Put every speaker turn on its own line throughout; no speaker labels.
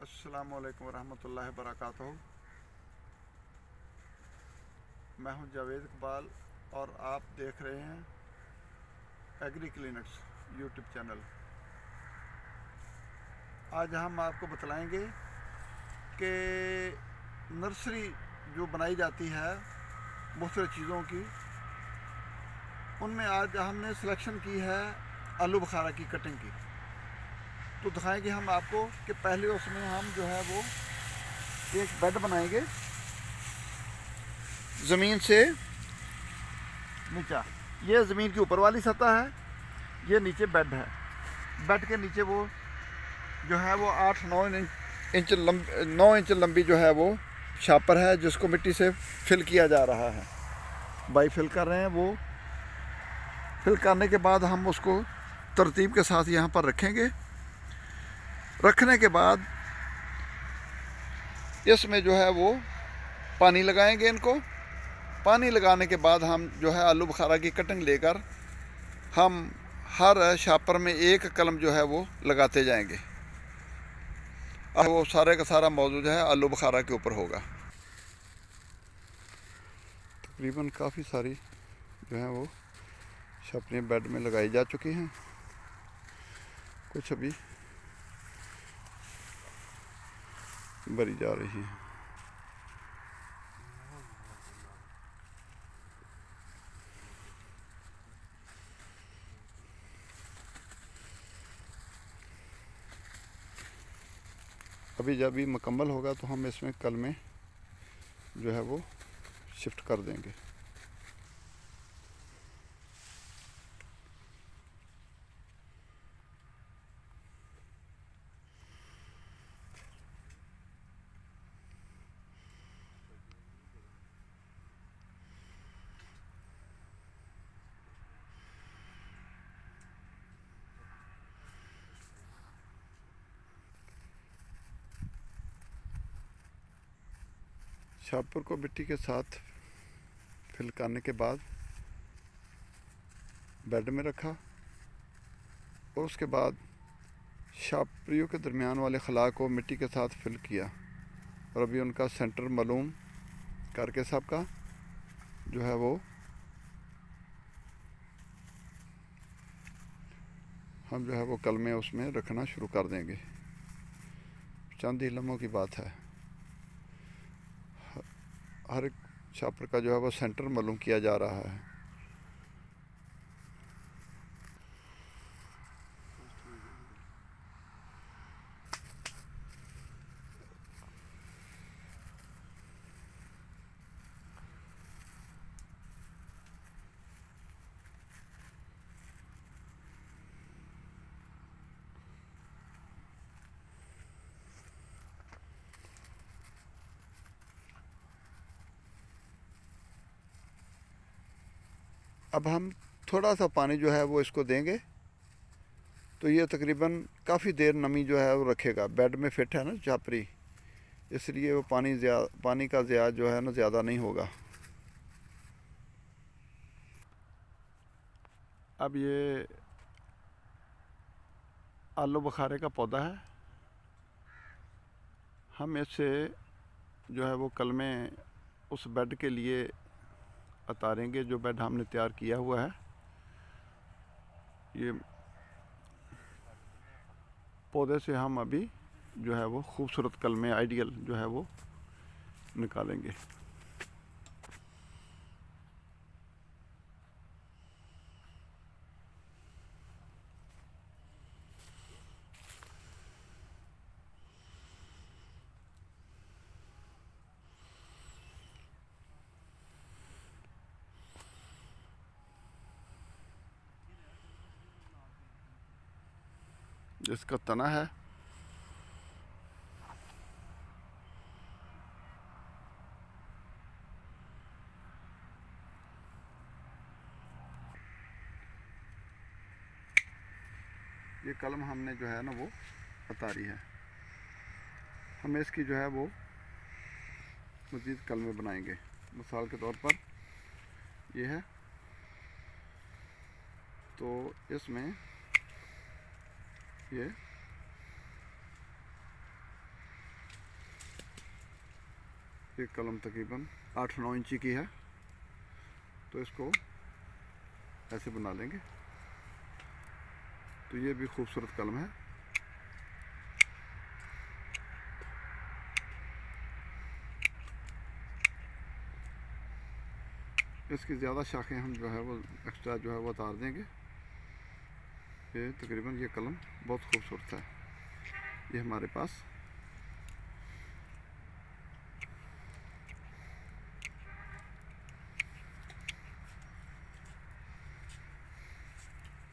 अस्सलामुअलैकुम वरहमतुल्लाहि वबरकातुहू। मैं हूं जावेद इकबाल और आप देख रहे हैं एग्री क्लिनिक्स यूट्यूब चैनल। आज हम आपको बतलाएंगे कि नर्सरी जो बनाई जाती है मुख्तलिफ़ चीज़ों की, उनमें आज हमने सिलेक्शन की है आलू बुखारा की कटिंग की। तो दिखाएंगे हम आपको कि पहले उसमें हम जो है वो एक बेड बनाएंगे ज़मीन से नीचा। ये ज़मीन की ऊपर वाली सतह है, ये नीचे बेड है। बेड के नीचे वो जो है वो 9 इंच लंबी जो है वो शापर है, जिसको मिट्टी से फिल किया जा रहा है। बाई फिल कर रहे हैं। वो फिल करने के बाद हम उसको तरतीब के साथ यहाँ पर रखेंगे। रखने के बाद इसमें जो है वो पानी लगाएंगे। इनको पानी लगाने के बाद हम जो है आलू बुखारा की कटिंग लेकर हम हर शापर में एक कलम जो है वो लगाते जाएंगे। अब वो सारे का सारा मौजूद है आलू बुखारा के ऊपर होगा। तकरीबन काफ़ी सारी जो है वो शापरें बेड में लगाई जा चुकी हैं। कुछ अभी भरी जा रही हैं। अभी जब भी मुकम्मल होगा तो हम इसमें कल में जो है वो शिफ्ट कर देंगे। शापर को मिट्टी के साथ फिल करने के बाद बेड में रखा और उसके बाद शापरियों के दरमियान वाले खला को मिट्टी के साथ फिल किया और अभी उनका सेंटर मालूम करके सबका जो है वो हम जो है वो कल में उसमें रखना शुरू कर देंगे। चंद ही लम्हों की बात है। हर एक शापर का जो है वो सेंटर मालूम किया जा रहा है। अब हम थोड़ा सा पानी जो है वो इसको देंगे तो ये तकरीबन काफ़ी देर नमी जो है वो रखेगा। बेड में फिट है ना छापरी, इसलिए वो पानी का ज़िया जो है ना ज़्यादा नहीं होगा। अब ये आलू बुखारे का पौधा है। हम इससे जो है वो कल में उस बेड के लिए उतारेंगे जो बेड हमने तैयार किया हुआ है। ये पौधे से हम अभी जो है वो खूबसूरत कलमे आइडियल जो है वो निकालेंगे। जिसका तना है ये कलम हमने जो है ना वो उतारी है। हम इसकी जो है वो मज़ीद कलमे बनाएंगे। मिसाल के तौर पर ये है तो इसमें ये ये कलम तकरीबन 8-9 इंची की है, तो इसको ऐसे बना लेंगे। तो ये भी खूबसूरत कलम है। इसकी ज़्यादा शाखें हम जो है वो एक्स्ट्रा जो है वो उतार देंगे। ये तकरीबन ये कलम बहुत खूबसूरत है। ये हमारे पास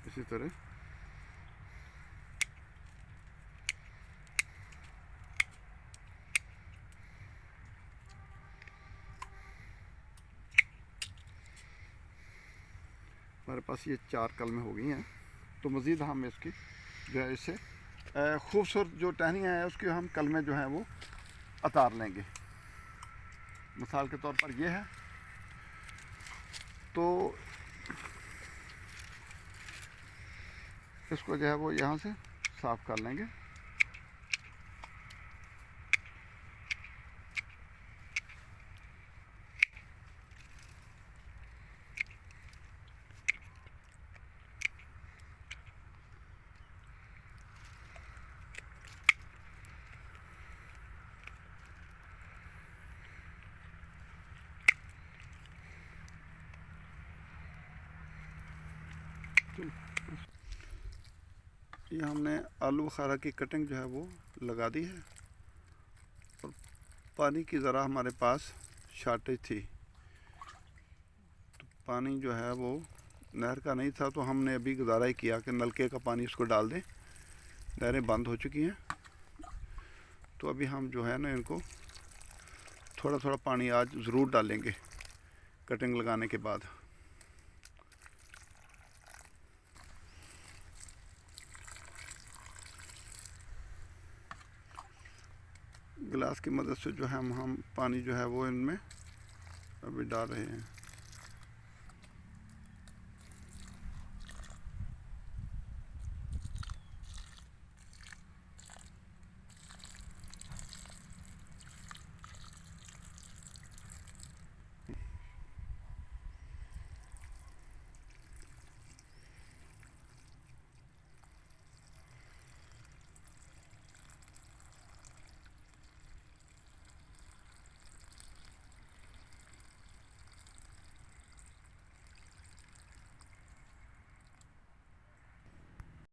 इसी तरह हमारे पास ये 4 कलमें हो गई हैं। तो मज़ीद हम इसकी जो है इससे खूबसूरत जो टहनियाँ हैं उसकी हम कलमें जो हैं वो उतार लेंगे। मिसाल के तौर पर ये है, तो इसको जो है वो यहाँ से साफ़ कर लेंगे। ये हमने आलू बुखारा की कटिंग जो है वो लगा दी है। और पानी की ज़रा हमारे पास शॉर्टेज थी, तो पानी जो है वो नहर का नहीं था, तो हमने अभी गुजारा ही किया कि नलके का पानी उसको डाल दें। नहरें बंद हो चुकी हैं, तो अभी हम जो है ना इनको थोड़ा थोड़ा पानी आज ज़रूर डालेंगे कटिंग लगाने के बाद। गिलास की मदद से जो है हम पानी जो है वो इनमें अभी डाल रहे हैं।